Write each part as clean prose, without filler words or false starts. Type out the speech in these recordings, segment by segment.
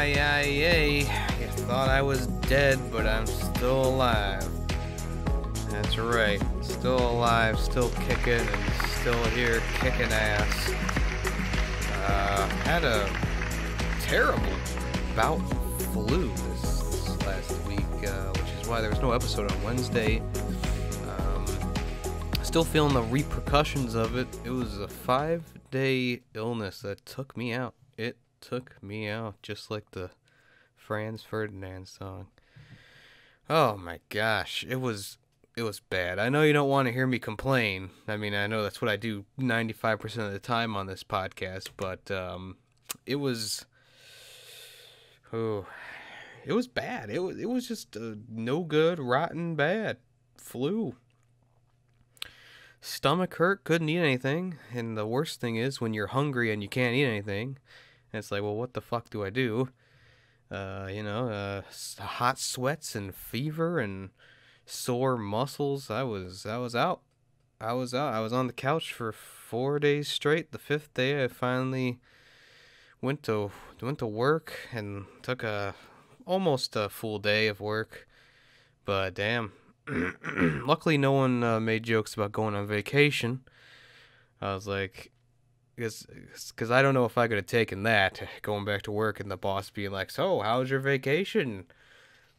Yay. You thought I was dead, but I'm still alive. That's right. Still alive, still kicking, and still here kicking ass. Had a terrible bout of flu this last week, which is why there was no episode on Wednesday. Still feeling the repercussions of it. It was a 5-day illness that took me out. It took me out, just like the Franz Ferdinand song. Oh my gosh, it was bad. I know you don't want to hear me complain. I mean, I know that's what I do 95% of the time on this podcast, but it was bad. It was just no good, rotten bad flu. Stomach hurt, couldn't eat anything, and the worst thing is when you're hungry and you can't eat anything, and it's like, well, what the fuck do I do? Hot sweats and fever and sore muscles. I was out. I was on the couch for 4 days straight. The 5th day, I finally went to work and took almost a full day of work. But damn. Luckily, no one made jokes about going on vacation. I was like, because I don't know if I could have taken that, going back to work and the boss being like, so, how's your vacation?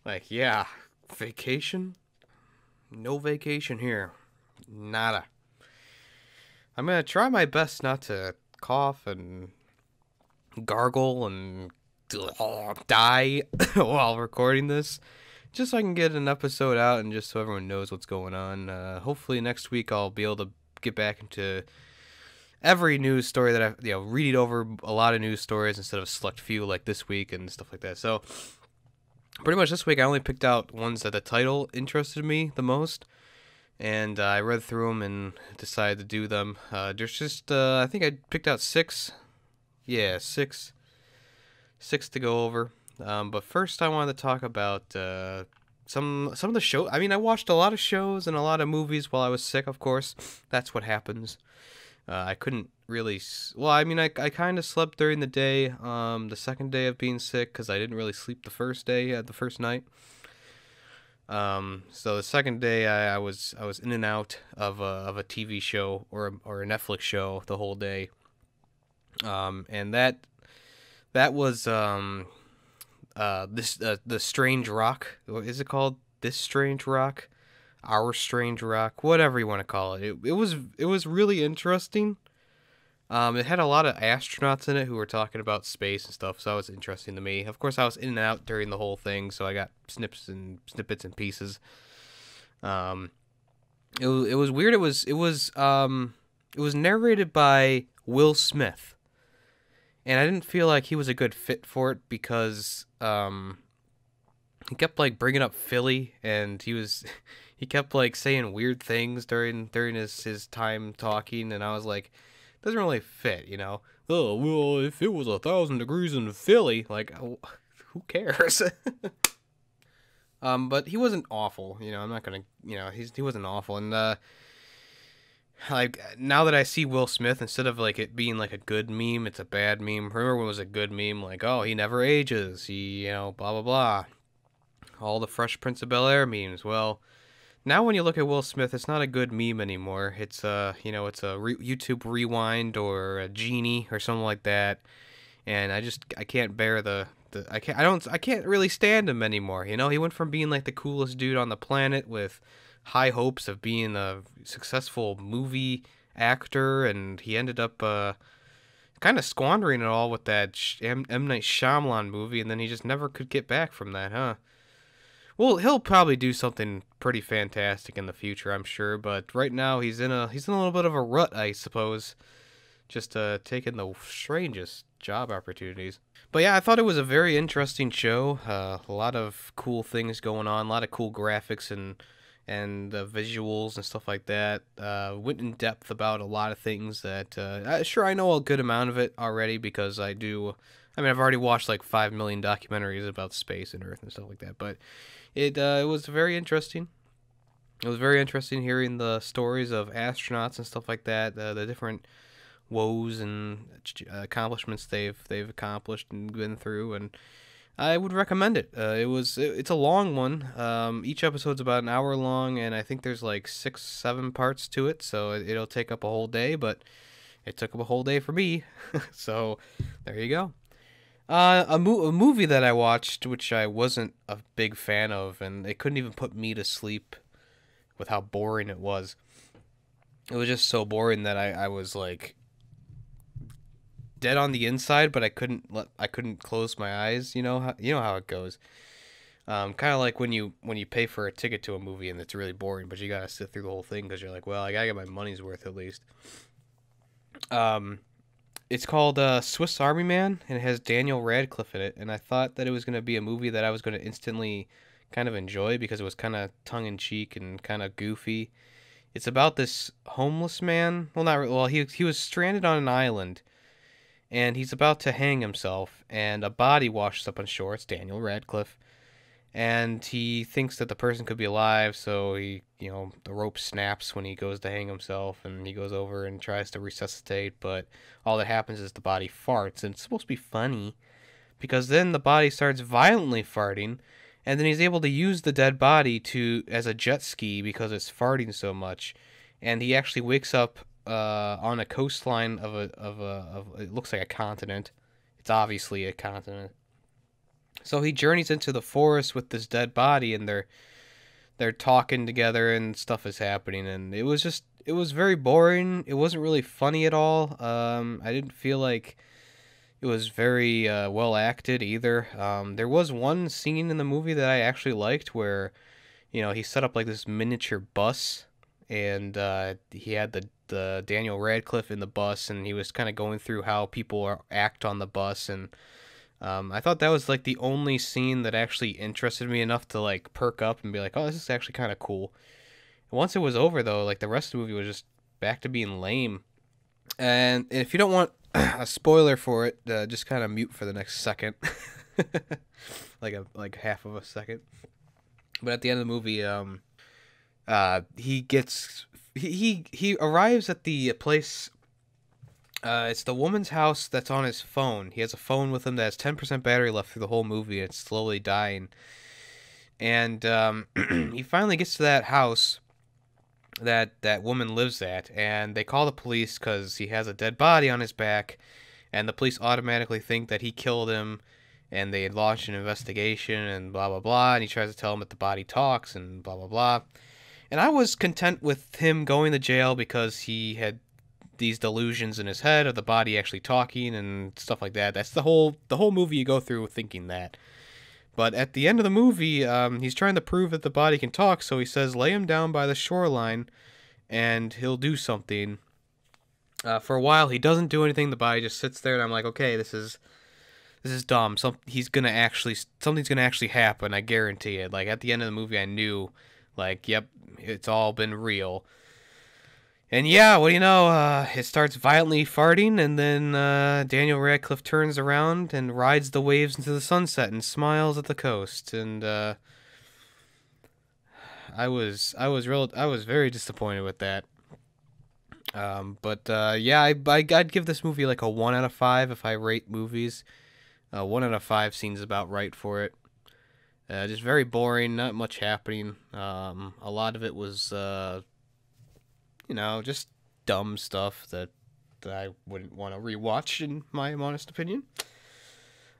Like, yeah, vacation? No vacation here. Nada. I'm going to try my best not to cough and gargle and die while recording this. Just so I can get an episode out and just so everyone knows what's going on. Hopefully next week I'll be able to get back into every news story that I, read over a lot of news stories instead of a select few like this week and stuff like that. So pretty much this week I only picked out ones that the title interested me the most, and I read through them and decided to do them. There's just I think I picked out six to go over. But first I wanted to talk about some of the shows. I mean, I watched a lot of shows and a lot of movies while I was sick, of course. That's what happens. I couldn't really... Well, I mean, I kind of slept during the day, the second day of being sick, because I didn't really sleep the first day, the first night. So the second day, I was in and out of a TV show or a Netflix show the whole day. And that was... the Strange Rock. Is it called This Strange Rock? Our Strange Rock? Whatever you want to call it. It was really interesting. It had a lot of astronauts in it who were talking about space and stuff, so that was interesting to me. Of course, I was in and out during the whole thing, so I got snippets and pieces. It was weird. It was narrated by Will Smith. And I didn't feel like he was a good fit for it because he kept like bringing up Philly, and he kept like saying weird things during his time talking, and I was like, it doesn't really fit, Oh, well, if it was 1,000 degrees in Philly, like, who cares? But he wasn't awful, I'm not gonna, he wasn't awful, and like, now that I see Will Smith, instead of, like, it being, like, a good meme, it's a bad meme. Remember when it was a good meme? Like, oh, he never ages. He, blah, blah, blah. All the Fresh Prince of Bel-Air memes. Well, now when you look at Will Smith, it's not a good meme anymore. It's, it's a YouTube Rewind or a Genie or something like that. And I can't bear I can't really stand him anymore. He went from being, like, the coolest dude on the planet with high hopes of being a successful movie actor, and he ended up kind of squandering it all with that M. Night Shyamalan movie, and then he just never could get back from that, huh? Well, he'll probably do something pretty fantastic in the future, I'm sure, but right now he's in a little bit of a rut, I suppose, just taking the strangest job opportunities. But yeah, I thought it was a very interesting show. A lot of cool things going on, a lot of cool graphics and visuals and stuff like that. Went in depth about a lot of things that, sure, I know a good amount of it already because I've already watched like 5 million documentaries about space and Earth and stuff like that, but it was very interesting. It was very interesting hearing the stories of astronauts and stuff like that, the different woes and accomplishments they've accomplished and been through, and I would recommend it. It's a long one. Each episode's about an hour long, and I think there's like 6, 7 parts to it, so it'll take up a whole day. But it took up a whole day for me, so there you go. A movie that I watched, which I wasn't a big fan of, and it couldn't even put me to sleep with how boring it was. It was just so boring that I was like dead on the inside, but I couldn't close my eyes. You know how it goes. Kind of like when you pay for a ticket to a movie and it's really boring, but you gotta sit through the whole thing because you're like, well, I gotta get my money's worth at least. It's called Swiss Army Man, and it has Daniel Radcliffe in it. And I thought that it was gonna be a movie that I was gonna instantly kind of enjoy because it was kind of tongue in cheek and kind of goofy. It's about this homeless man. Well, not well. He was stranded on an island, and he's about to hang himself. And a body washes up on shore. It's Daniel Radcliffe, and he thinks that the person could be alive. So the rope snaps when he goes to hang himself, and he goes over and tries to resuscitate. But all that happens is the body farts, and it's supposed to be funny, because then the body starts violently farting. And then he's able to use the dead body as a jet ski because it's farting so much, and he actually wakes up on a coastline of it looks like a continent. It's obviously a continent. So he journeys into the forest with this dead body, and they're talking together, and stuff is happening, and it was very boring. It wasn't really funny at all. I didn't feel like it was very well acted either. There was one scene in the movie that I actually liked where, he set up like this miniature bus, and he had the Daniel Radcliffe in the bus, and he was kind of going through how people act on the bus, and I thought that was like the only scene that actually interested me enough to like perk up and be like, oh, this is actually kind of cool. Once it was over though, like the rest of the movie was just back to being lame. And if you don't want a spoiler for it, just kind of mute for the next second, like half of a second. But at the end of the movie, he arrives at the place. It's the woman's house that's on his phone. He has a phone with him that has 10% battery left through the whole movie. It's slowly dying, and he finally gets to that house that woman lives at, and they call the police because he has a dead body on his back, and the police automatically think that he killed him, and they launch an investigation, and blah blah blah, and he tries to tell them that the body talks, and blah blah blah. And I was content with him going to jail because he had these delusions in his head of the body actually talking and stuff like that. That's the whole movie you go through thinking that. But at the end of the movie, he's trying to prove that the body can talk, so he says, lay him down by the shoreline, and he'll do something. For a while, he doesn't do anything. The body just sits there, and I'm like, okay, this is dumb. Something's gonna actually happen. I guarantee it. Like at the end of the movie, I knew, like, yep, it's all been real. And yeah, what do you know? It starts violently farting, and then Daniel Radcliffe turns around and rides the waves into the sunset and smiles at the coast. And I was very disappointed with that. Yeah, I'd give this movie like a 1 out of 5 if I rate movies. 1 out of 5 seems about right for it. Just very boring, not much happening. A lot of it was just dumb stuff that I wouldn't want to rewatch, in my honest opinion.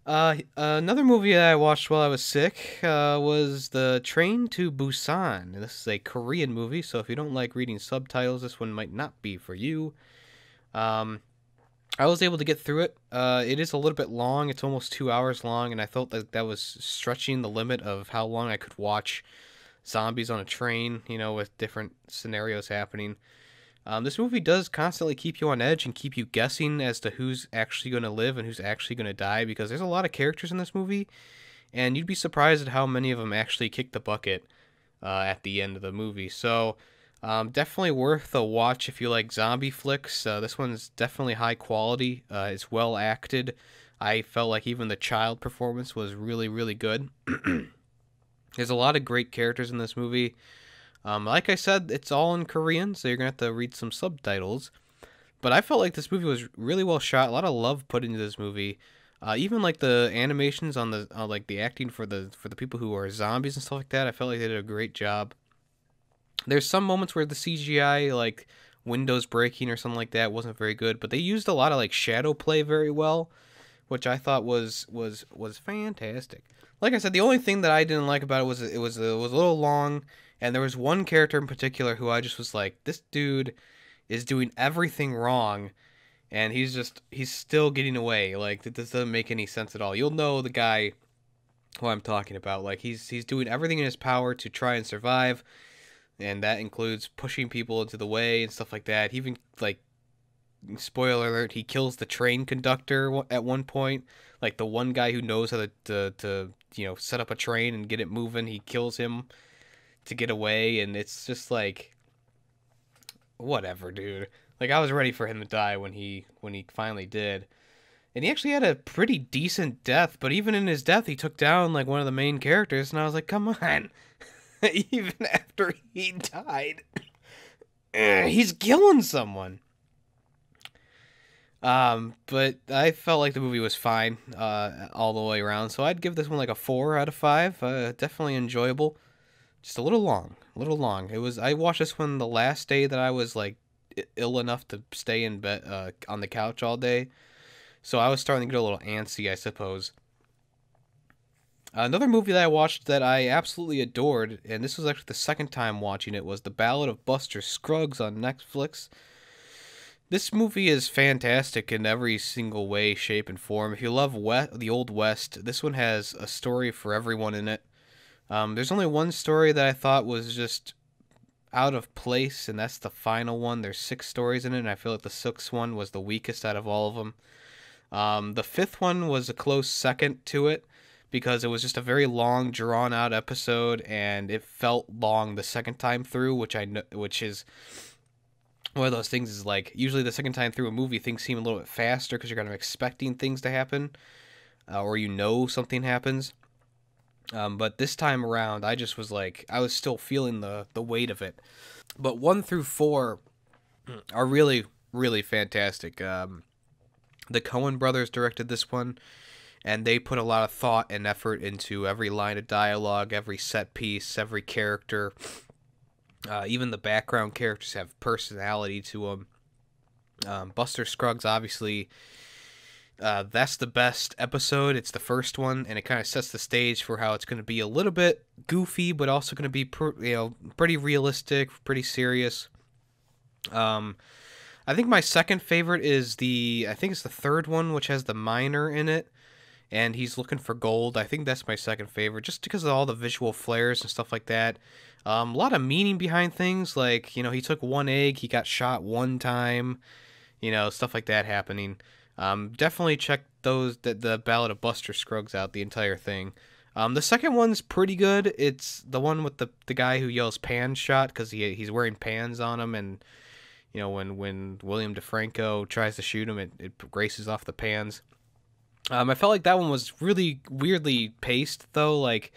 Another movie that I watched while I was sick was The Train to Busan. And this is a Korean movie, so if you don't like reading subtitles, this one might not be for you. I was able to get through it. It is a little bit long. It's almost 2 hours long, and I felt that was stretching the limit of how long I could watch zombies on a train, with different scenarios happening. This movie does constantly keep you on edge and keep you guessing as to who's actually going to live and who's actually going to die, because there's a lot of characters in this movie, and you'd be surprised at how many of them actually kick the bucket at the end of the movie. So definitely worth a watch if you like zombie flicks. This one's definitely high quality. It's well acted. I felt like even the child performance was really, really good. There's a lot of great characters in this movie. Like I said, it's all in Korean, so you're going to have to read some subtitles. But I felt like this movie was really well shot. A lot of love put into this movie. Even like the animations on the like the acting for the people who are zombies and stuff like that, I felt like they did a great job. There's some moments where the CGI, like windows breaking or something like that, wasn't very good, but they used a lot of like shadow play very well, which I thought was fantastic. Like I said, the only thing that I didn't like about it was it was a little long, and there was one character in particular who I just was like, this dude is doing everything wrong, and he's still getting away. Like, this doesn't make any sense at all. You'll know the guy who I'm talking about. Like, he's doing everything in his power to try and survive, and that includes pushing people into the way and stuff like that. He even, like, spoiler alert, he kills the train conductor at one point. Like, the one guy who knows how to set up a train and get it moving, he kills him to get away, and it's just like, whatever, dude. Like, I was ready for him to die when he finally did. And he actually had a pretty decent death, but even in his death, he took down, like, one of the main characters, and I was like, come on. Even after he died, he's killing someone. But I felt like the movie was fine, all the way around, so I'd give this one like a 4 out of 5. Definitely enjoyable. Just a little long, I watched this one the last day that I was, like, ill enough to stay in bed, on the couch all day. So I was starting to get a little antsy, I suppose. Another movie that I watched that I absolutely adored, and this was actually the second time watching it, was The Ballad of Buster Scruggs on Netflix. This movie is fantastic in every single way, shape, and form. If you love the Old West, this one has a story for everyone in it. There's only one story that I thought was just out of place, and that's the final one. There's 6 stories in it, and I feel like the 6th one was the weakest out of all of them. The 5th one was a close second to it, because it was just a very long, drawn-out episode, and it felt long the second time through, which is one of those things. Is like, usually the second time through a movie, things seem a little bit faster because you're kind of expecting things to happen, or something happens. But this time around, I just was like, I was still feeling the weight of it. But 1 through 4 are really, really fantastic. The Coen brothers directed this one, and they put a lot of thought and effort into every line of dialogue, every set piece, every character. Even the background characters have personality to them. Buster Scruggs, obviously, that's the best episode. It's the first one, and it kind of sets the stage for how it's going to be a little bit goofy, but also going to be pretty realistic, pretty serious. I think my second favorite is I think it's the third one, which has the miner in it, and he's looking for gold. I think that's my second favorite, just because of all the visual flares and stuff like that. A lot of meaning behind things, like, he took 1 egg, he got shot 1 time, stuff like that happening. Definitely check the Ballad of Buster Scruggs out, the entire thing. The second one's pretty good. It's the one with the guy who yells "pan shot" because he's wearing pans on him, and when William DeFranco tries to shoot him, it graces off the pans. I felt like that one was really weirdly paced, though. Like,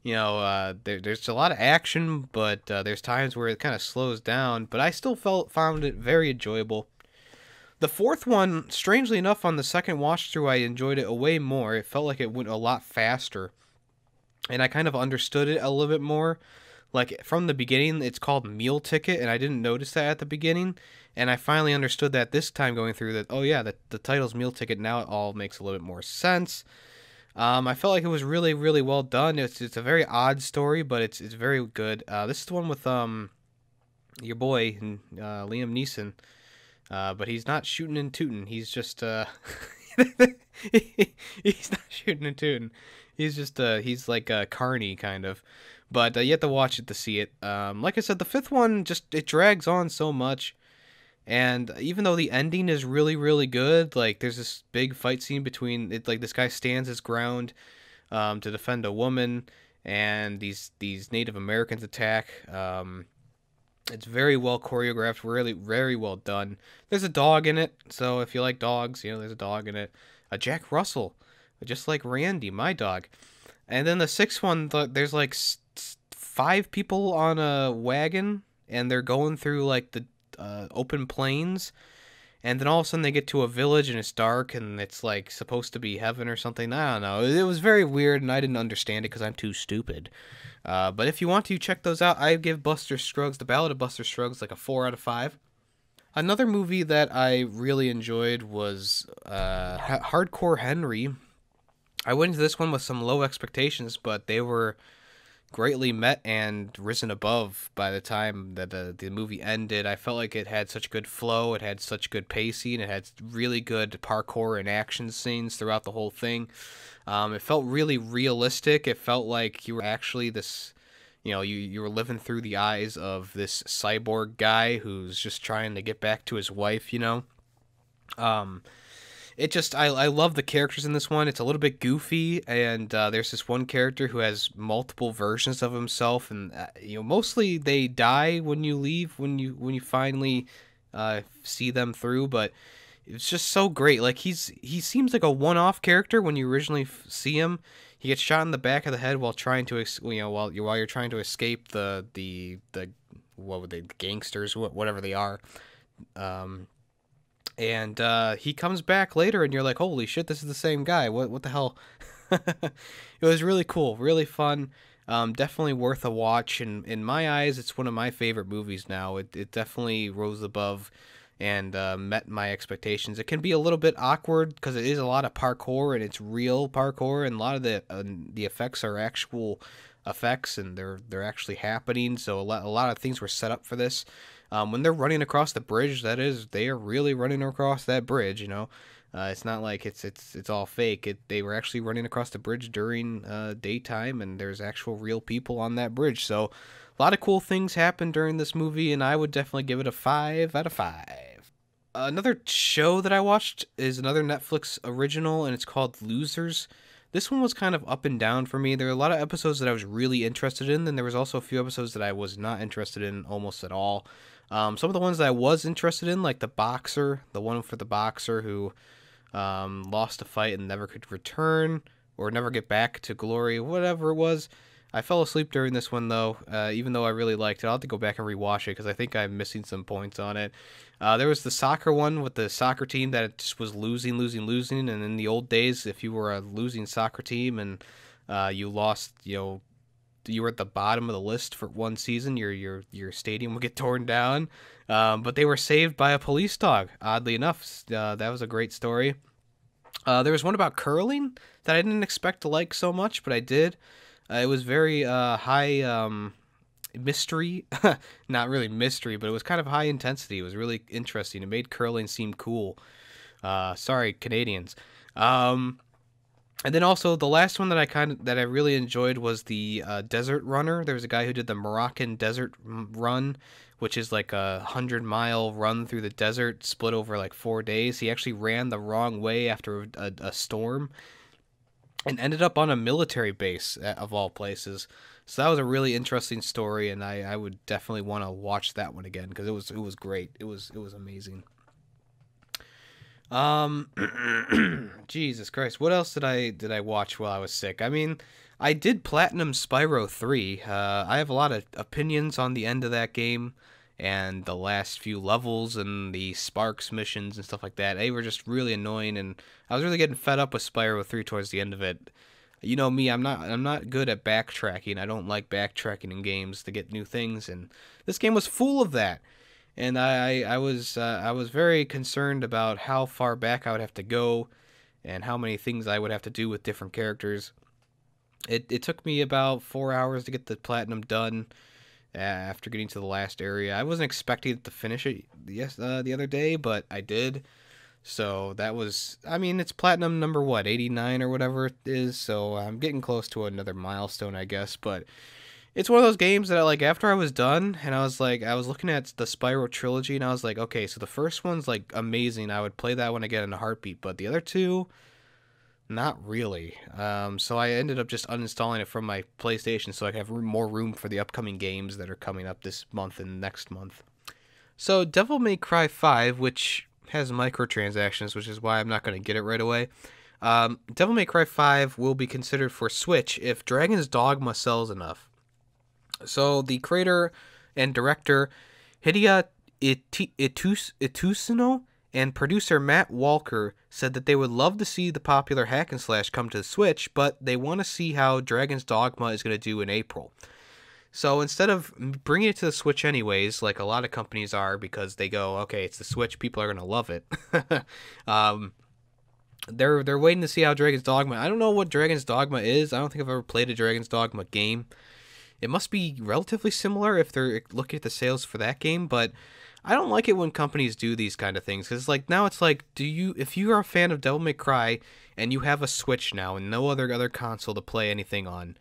there's a lot of action, but there's times where it kind of slows down. But I still found it very enjoyable. The 4th one, strangely enough, on the second watch through, I enjoyed it way more. It felt like it went a lot faster, and I kind of understood it a little bit more. Like, from the beginning, it's called Meal Ticket, and I didn't notice that at the beginning. And I finally understood that this time going through that, oh yeah, the title's Meal Ticket. Now it all makes a little bit more sense. I felt like it was really, really well done. It's a very odd story, but it's very good. This is the one with your boy, Liam Neeson. But he's not shooting and tooting. He's just he's not shooting and tooting. He's just he's like a carny kind of. But you have to watch it to see it. Like I said, the 5th one it drags on so much. And even though the ending is really, really good, like, there's this big fight scene between it, like, this guy stands his ground to defend a woman, and these Native Americans attack. It's very well choreographed, really, very well done. There's a dog in it, so if you like dogs, there's a dog in it. A Jack Russell, just like Randy, my dog. And then the 6th one, there's like 5 people on a wagon, and they're going through like the open plains, And then all of a sudden they get to a village and it's dark and it's like supposed to be heaven or something. I don't know. It was very weird and I didn't understand it because I'm too stupid. But if you want to check those out, I give Buster Scruggs, The Ballad of Buster Scruggs, like a 4 out of 5. Another movie that I really enjoyed was Hardcore Henry. I went into this one with some low expectations, but they were greatly met and risen above by the time that the movie ended. I felt like it had such good flow, it had such good pacing, it had really good parkour and action scenes throughout the whole thing. It felt really realistic. It felt like you were actually this, you were living through the eyes of this cyborg guy who's just trying to get back to his wife, It just, I love the characters in this one. It's a little bit goofy, and there's this one character who has multiple versions of himself, and mostly they die when you leave, when you finally see them through. But it's just so great. Like he seems like a one-off character when you originally see him. He gets shot in the back of the head while trying to, while you're trying to escape the what would they, gangsters, whatever they are. And he comes back later, and you're like, holy shit, this is the same guy. What the hell? It was really cool, really fun. Definitely worth a watch. And in my eyes, it's one of my favorite movies now. It definitely rose above and met my expectations. It can be a little bit awkward because it is a lot of parkour, and it's real parkour, and a lot of the effects are actual effects, and they're actually happening. So a lot of things were set up for this. When they're running across the bridge, they are really running across that bridge. It's not like it's all fake. They were actually running across the bridge during daytime, and there's actual real people on that bridge. So a lot of cool things happened during this movie, and I would definitely give it a 5 out of 5. Another show that I watched is another Netflix original, and it's called Losers. This one was kind of up and down for me. There were a lot of episodes that I was really interested in, and there was also a few episodes that I was not interested in almost at all. Some of the ones that I was interested in, like the one for the boxer who lost a fight and never could return or never get back to glory, whatever it was. I fell asleep during this one, though, even though I really liked it. I'll have to go back and rewatch it because I think I'm missing some points on it. There was the soccer one with the soccer team that just was losing. And in the old days, if you were a losing soccer team and you lost, you were at the bottom of the list for one season, your stadium would get torn down. But they were saved by a police dog, oddly enough. That was a great story. There was one about curling that I didn't expect to like so much, but I did. It was very high mystery. Not really mystery, but it was kind of high intensity. It was really interesting. It made curling seem cool. Sorry, Canadians. And then also the last one that I really enjoyed was the Desert Runner. There was a guy who did the Moroccan Desert Run, which is like a 100-mile run through the desert split over like 4 days. He actually ran the wrong way after a storm and ended up on a military base of all places. So that was a really interesting story, and I would definitely want to watch that one again because it was great. It was amazing. Jesus Christ, what else did I watch while I was sick? I mean, I did Platinum Spyro 3. I have a lot of opinions on the end of that game and the last few levels and the Sparks missions and stuff like that. They were just really annoying, and I was really getting fed up with Spyro 3 towards the end of it. You know me, I'm not good at backtracking. I don't like backtracking in games to get new things, and this game was full of that. And I was very concerned about how far back I would have to go and how many things I would have to do with different characters. It took me about 4 hours to get the platinum done after getting to the last area. I wasn't expecting to finish it the other day, but I did. So that was, I mean, it's platinum number, 89 or whatever it is, so I'm getting close to another milestone, I guess, but it's one of those games that, like, after I was done, and I was looking at the Spyro trilogy, and I was like, okay, so the first one's, like, amazing, I would play that one again in a heartbeat, but the other two, not really. So I ended up just uninstalling it from my PlayStation so I could have more room for the upcoming games that are coming up this month and next month. So Devil May Cry 5, which has microtransactions, which is why I'm not going to get it right away. Devil May Cry 5 will be considered for Switch if Dragon's Dogma sells enough. So the creator and director Hideo Itusuno And producer Matt Walker said that they would love to see the popular hack and slash come to the Switch, but they want to see how Dragon's Dogma is going to do in April. So instead of bringing it to the Switch anyways, like a lot of companies are, because they go, okay, it's the Switch, people are going to love it. They're waiting to see how Dragon's Dogma. I don't know what Dragon's Dogma is. I don't think I've ever played a Dragon's Dogma game. It must be relatively similar if they're looking at the sales for that game, but I don't like it when companies do these kind of things, because like now it's like, if you are a fan of Devil May Cry and you have a Switch now and no other console to play anything on,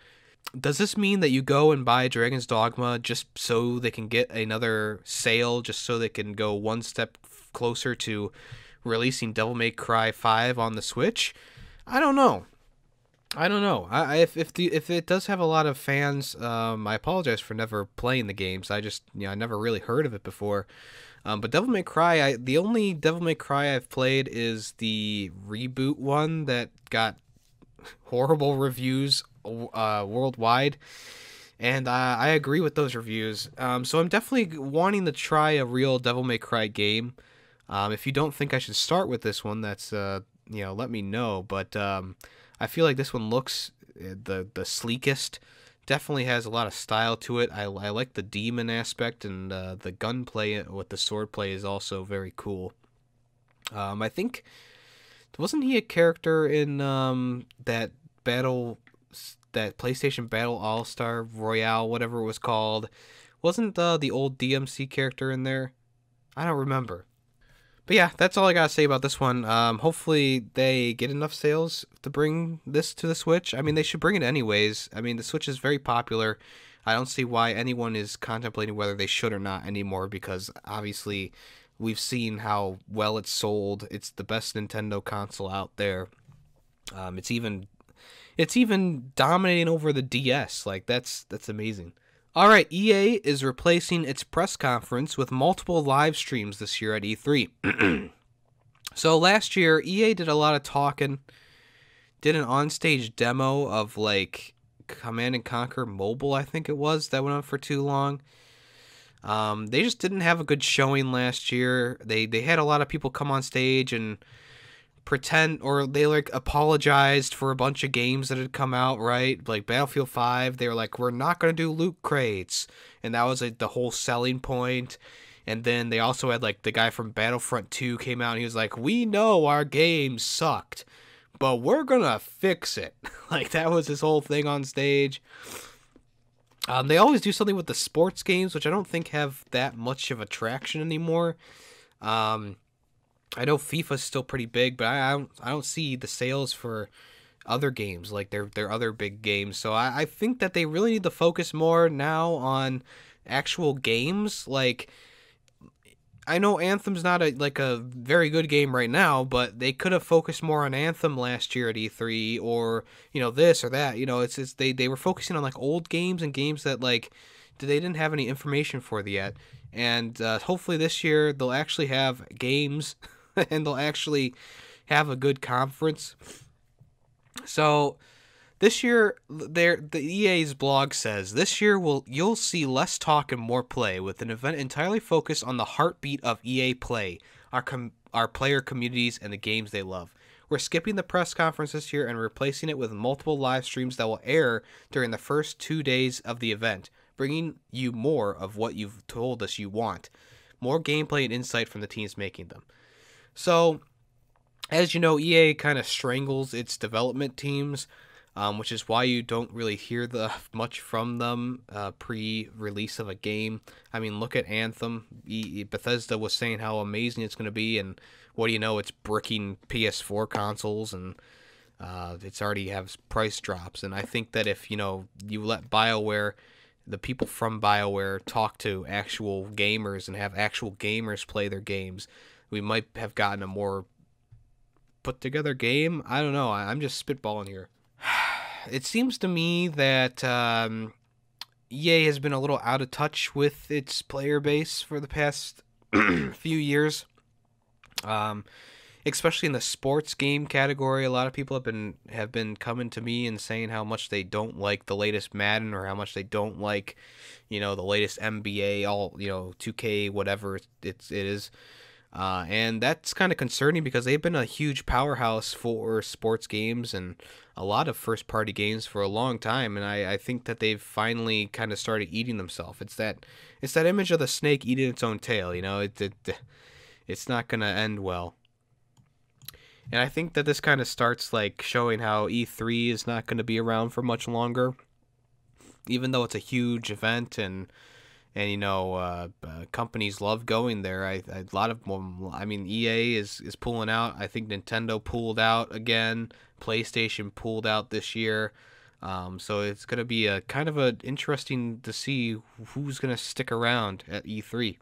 does this mean that you go and buy Dragon's Dogma just so they can get another sale, just so they can go one step closer to releasing Devil May Cry 5 on the Switch? I don't know. If it does have a lot of fans, I apologize for never playing the games. I never really heard of it before. But Devil May Cry, the only Devil May Cry I've played is the reboot one that got horrible reviews worldwide. And I agree with those reviews. So I'm definitely wanting to try a real Devil May Cry game. If you don't think I should start with this one, that's let me know. But I feel like this one looks the sleekest. Definitely has a lot of style to it. I like the demon aspect, and the gunplay with the swordplay is also very cool. I think, wasn't he a character in that PlayStation Battle All-Star Royale, whatever it was called? Wasn't the old DMC character in there? I don't remember. But yeah, that's all I gotta say about this one. Hopefully they get enough sales to bring this to the Switch. I mean, they should bring it anyways. I mean, the Switch is very popular. I don't see why anyone is contemplating whether they should or not anymore, because obviously we've seen how well it's sold. It's the best Nintendo console out there. It's even dominating over the DS. Like, that's amazing. Alright, EA is replacing its press conference with multiple live streams this year at E3. So last year, EA did a lot of talking, did an onstage demo of like Command & Conquer Mobile, I think it was, that went on for too long. They just didn't have a good showing last year. They had a lot of people come on stage and pretend, or they like apologized for a bunch of games that had come out, right? Like Battlefield 5, they were like, we're not going to do loot crates, and that was like the whole selling point. And then they also had like the guy from Battlefront 2 came out and he was like, we know our game sucked, but we're gonna fix it. Like, that was his whole thing on stage. They always do something with the sports games, which I don't think have that much of a traction anymore. I know FIFA's still pretty big, but I don't see the sales for other games, like their other big games. So I think that they really need to focus more now on actual games. Like, I know Anthem's not a very good game right now, but they could have focused more on Anthem last year at E3, or this or that. They were focusing on like old games and games that like they didn't have any information for yet. And hopefully this year they'll actually have games. And they'll actually have a good conference. So this year, the EA's blog says, this year you'll see less talk and more play, with an event entirely focused on the heartbeat of EA Play, our player communities and the games they love. We're skipping the press conference this year and replacing it with multiple live streams that will air during the first 2 days of the event, bringing you more of what you've told us you want. More gameplay and insight from the teams making them. So, as you know, EA kind of strangles its development teams, which is why you don't really hear much from them pre-release of a game. I mean, look at Anthem. Bethesda was saying how amazing it's going to be, and what do you know, it's bricking PS4 consoles, and it's already has price drops. And I think that if, you let BioWare, the people from BioWare, talk to actual gamers and have actual gamers play their games, we might have gotten a more put together game. I don't know. I'm just spitballing here. It seems to me that EA has been a little out of touch with its player base for the past few years. Especially in the sports game category, a lot of people have been coming to me and saying how much they don't like the latest Madden, or how much they don't like, the latest NBA, all 2K, whatever it is. And that's kind of concerning because they've been a huge powerhouse for sports games and a lot of first-party games for a long time. And I think that they've finally kind of started eating themselves. It's that image of the snake eating its own tail. It's not gonna end well. And I think that this kind of starts like showing how E3 is not going to be around for much longer, even though it's a huge event and companies love going there. A lot of them, I mean, EA is pulling out. I think Nintendo pulled out again. PlayStation pulled out this year. So it's going to be a kind of a interesting to see who's going to stick around at E3.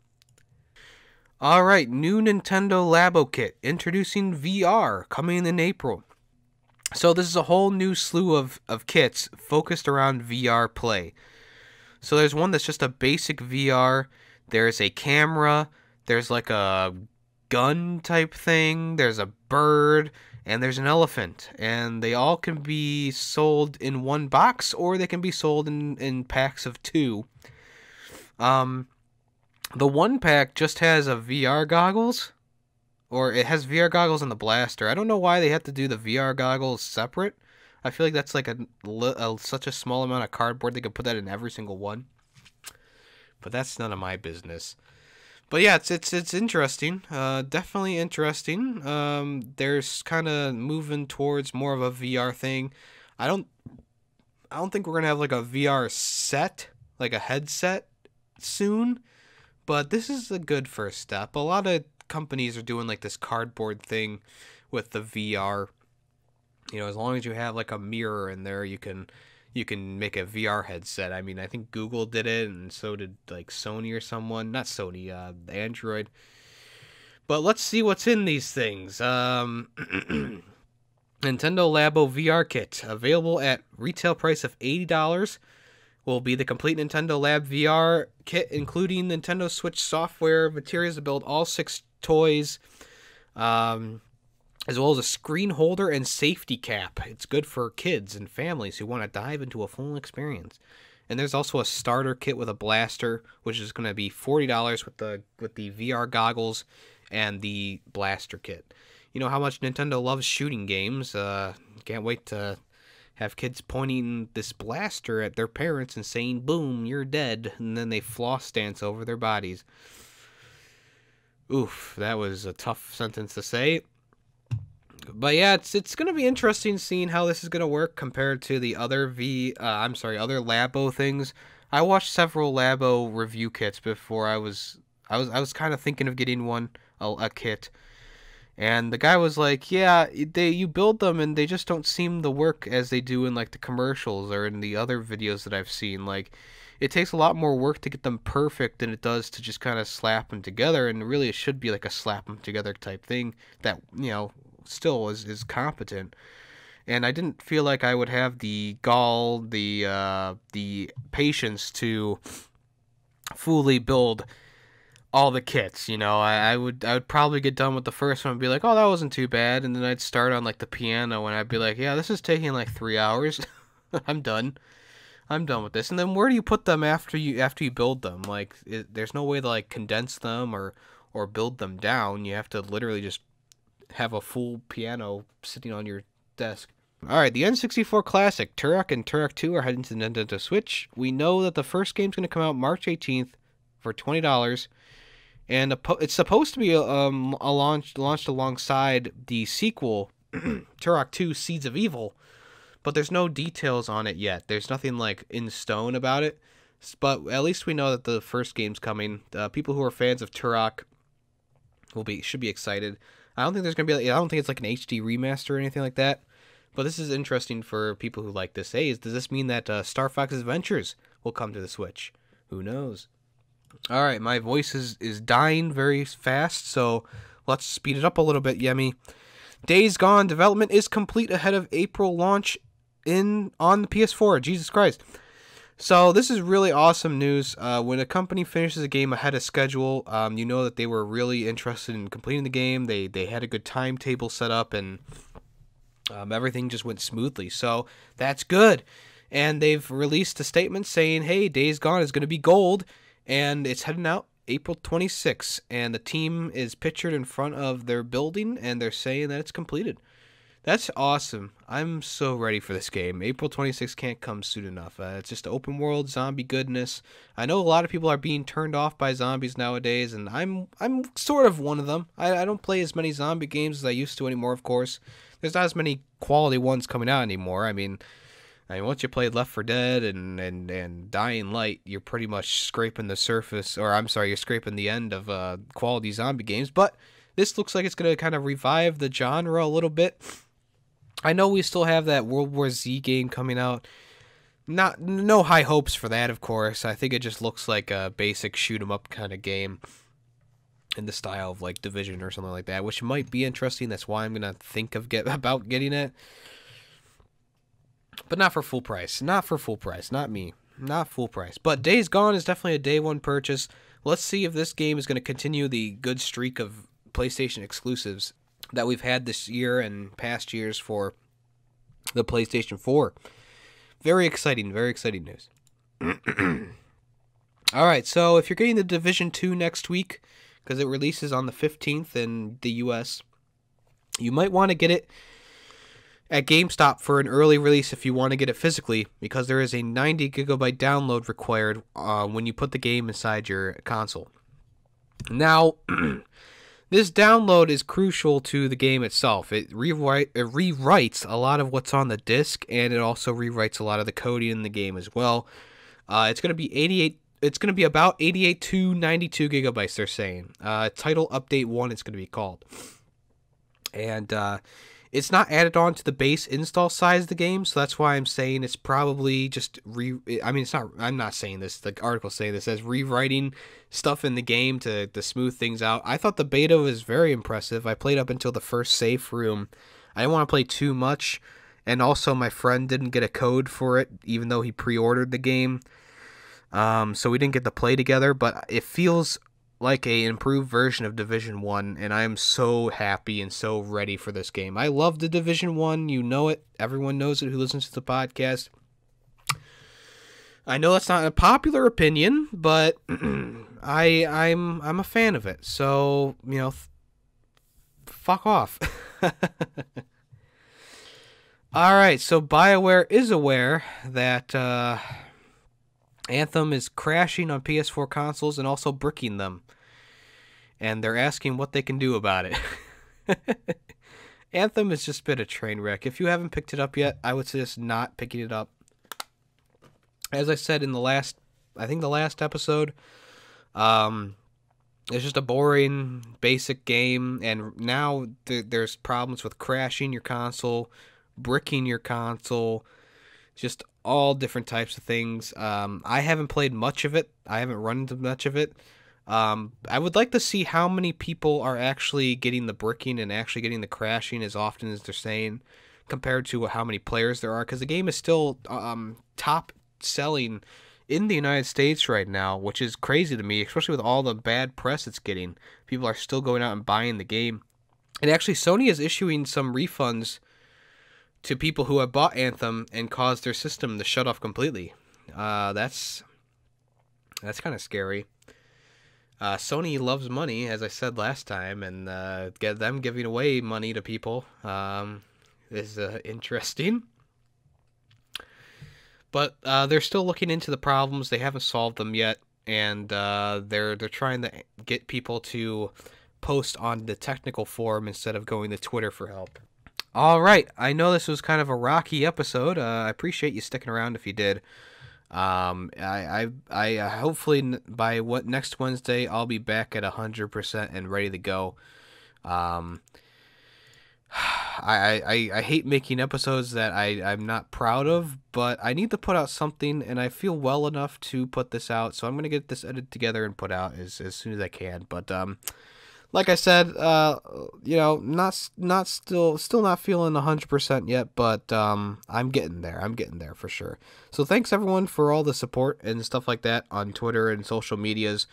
All right, new Nintendo Labo kit introducing VR coming in April. So this is a whole new slew of kits focused around VR play. So there's one that's just a basic VR. There's a camera. There's like a gun type thing. There's a bird. And there's an elephant. And they all can be sold in one box, or they can be sold in packs of 2. The one pack just has a VR goggles. Or it has VR goggles and the blaster. I don't know why they have to do the VR goggles separate. I feel like that's like such a small amount of cardboard. They could put that in every single one. But that's none of my business. But yeah, it's interesting. Definitely interesting. There's kind of moving towards more of a VR thing. I don't think we're gonna have like a VR set, like a headset, soon. But this is a good first step. A lot of companies are doing like this cardboard thing with the VR. As long as you have like a mirror in there, you can make a VR headset. I mean, I think Google did it, and so did like Sony or someone. Not Sony, Android. But let's see what's in these things. Nintendo Labo VR kit, available at retail price of $80, will be the complete Nintendo Lab VR kit, including Nintendo Switch software, materials to build all 6 toys, as well as a screen holder and safety cap. It's good for kids and families who want to dive into a full experience. And there's also a starter kit with a blaster, which is going to be $40 with the VR goggles and the blaster kit. You know how much Nintendo loves shooting games. Can't wait to have kids pointing this blaster at their parents and saying, "Boom, you're dead," and then they floss dance over their bodies. Oof, that was a tough sentence to say. But yeah, it's gonna be interesting seeing how this is gonna work compared to the other other Labo things. I watched several Labo review kits before. I was kind of thinking of getting a kit, and the guy was like, "Yeah, you build them and they just don't seem to work as they do in like the commercials or in the other videos that I've seen. Like, it takes a lot more work to get them perfect than it does to just kind of slap them together. And really, it should be like a slap them together type thing that still is competent." And I didn't feel like I would have the gall, the patience to fully build all the kits. I would probably get done with the first one and be like, "Oh, that wasn't too bad," and then I'd start on like the piano and I'd be like, "Yeah, this is taking like 3 hours." I'm done with this. And then where do you put them after you build them? Like, there's no way to like condense them or build them down. You have to literally just have a full piano sitting on your desk. Alright, the N64 Classic, Turok and Turok 2 are heading to the Nintendo Switch. We know that the first game's going to come out March 18th for $20. And it's supposed to be launched alongside the sequel, Turok 2 Seeds of Evil. But there's no details on it yet. There's nothing like in stone about it. But at least we know that the first game's coming. People who are fans of Turok should be excited. I don't think there's gonna be. I don't think it's like an HD remaster or anything like that. But this is interesting for people who like this. Hey, does this mean that Star Fox Adventures will come to the Switch? Who knows? All right, my voice is dying very fast, so let's speed it up a little bit, Yemmy. Days Gone development is complete ahead of April launch on the PS4. Jesus Christ. So this is really awesome news. When a company finishes a game ahead of schedule, you know that they were really interested in completing the game. They had a good timetable set up, and everything just went smoothly. So that's good. And they've released a statement saying, "Hey, Days Gone is going to be gold, and it's heading out April 26th, and the team is pictured in front of their building, and they're saying that it's completed. That's awesome. I'm so ready for this game. April 26th can't come soon enough. It's just open world zombie goodness. I know a lot of people are being turned off by zombies nowadays, and I'm sort of one of them. I don't play as many zombie games as I used to anymore, of course. There's not as many quality ones coming out anymore. I mean, once you played Left 4 Dead and Dying Light, you're pretty much scraping the surface, or I'm sorry, you're scraping the end of quality zombie games. But this looks like it's going to kind of revive the genre a little bit. I know we still have that World War Z game coming out. No high hopes for that, of course. I think it just looks like a basic shoot 'em up kind of game in the style of like Division or something like that, which might be interesting. That's why I'm gonna think of about getting it, but not for full price. Not for full price. Not me. Not full price. But Days Gone is definitely a day one purchase. Let's see if this game is going to continue the good streak of PlayStation exclusives that we've had this year and past years for the PlayStation 4. Very exciting news. All right, so if you're getting the Division 2 next week, because it releases on the 15th in the US, you might want to get it at GameStop for an early release if you want to get it physically, because there is a 90 gigabyte download required when you put the game inside your console. Now, this download is crucial to the game itself. It rewrites a lot of what's on the disc, and it also rewrites a lot of the coding in the game as well. It's going to be 88. It's going to be about 88 to 92 gigabytes. They're saying. Title Update 1. It's going to be called, and it's not added on to the base install size of the game, so that's why I'm saying it's probably just it's not. I'm not saying this. The article's saying this as rewriting stuff in the game to smooth things out. I thought the beta was very impressive. I played up until the first safe room. I didn't want to play too much, and also my friend didn't get a code for it, even though he pre-ordered the game. So we didn't get to play together, but it feels like an improved version of Division 1, and I am so happy and so ready for this game. I love the Division 1, you know it. Everyone knows it who listens to the podcast. I know that's not a popular opinion, but I'm a fan of it. So, fuck off. All right, so BioWare is aware that Anthem is crashing on PS4 consoles and also bricking them. And they're asking what they can do about it. Anthem has just been a train wreck. If you haven't picked it up yet, I would suggest not picking it up. As I said in the last episode, it's just a boring, basic game. And now there's problems with crashing your console, bricking your console, just all different types of things. I haven't played much of it. I haven't run into much of it. I would like to see how many people are actually getting the bricking and actually getting the crashing as often as they're saying, compared to how many players there are, because the game is still top selling in the United States right now, which is crazy to me, especially with all the bad press it's getting. People are still going out and buying the game. And actually, Sony is issuing some refunds to people who have bought Anthem and caused their system to shut off completely. That's kind of scary. Sony loves money, as I said last time, and them giving away money to people is interesting. But they're still looking into the problems. They haven't solved them yet, and they're trying to get people to post on the technical forum instead of going to Twitter for help. All right, I know this was kind of a rocky episode. I appreciate you sticking around if you did. I hopefully by next Wednesday I'll be back at 100% and ready to go. I hate making episodes that I'm not proud of, but I need to put out something, and I feel well enough to put this out, so I'm gonna get this edited together and put out as soon as I can. But like I said, not still not feeling 100% yet, but I'm getting there. I'm getting there for sure. So thanks everyone for all the support and stuff like that on Twitter and social medias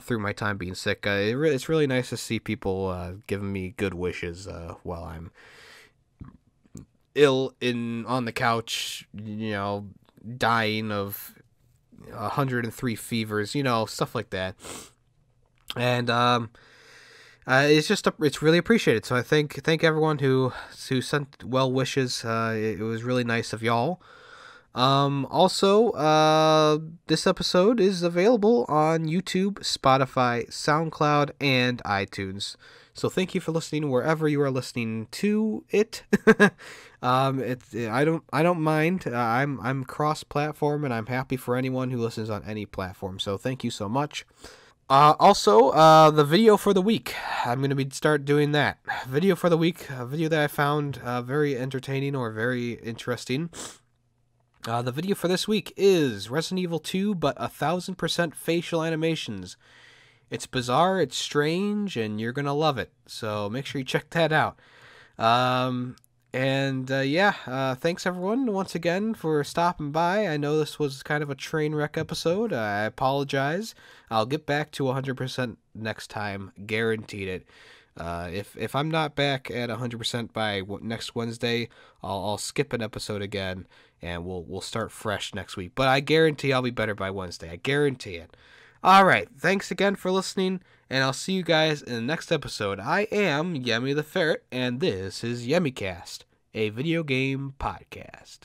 through my time being sick. It's really nice to see people giving me good wishes while I'm ill on the couch, dying of 103 fevers, stuff like that. And it's really appreciated. So I thank everyone who sent well wishes. It was really nice of y'all. Also, this episode is available on YouTube, Spotify, SoundCloud, and iTunes. So thank you for listening wherever you are listening to it. I don't mind. I'm cross-platform, and I'm happy for anyone who listens on any platform. So thank you so much. Also, the video for the week. I'm going to start doing that. Video for the week. A video that I found very entertaining or very interesting. The video for this week is Resident Evil 2, but 1000% facial animations. It's bizarre, it's strange, and you're going to love it. So make sure you check that out. Thanks everyone once again for stopping by. I know this was kind of a train wreck episode. I apologize. I'll get back to 100% next time, guaranteed it. If I'm not back at 100% by next Wednesday, I'll skip an episode again, and we'll start fresh next week. But I guarantee I'll be better by Wednesday. I guarantee it. All right, thanks again for listening, and I'll see you guys in the next episode. I am YemmytheFerret, and this is YemmyCast, a video game podcast.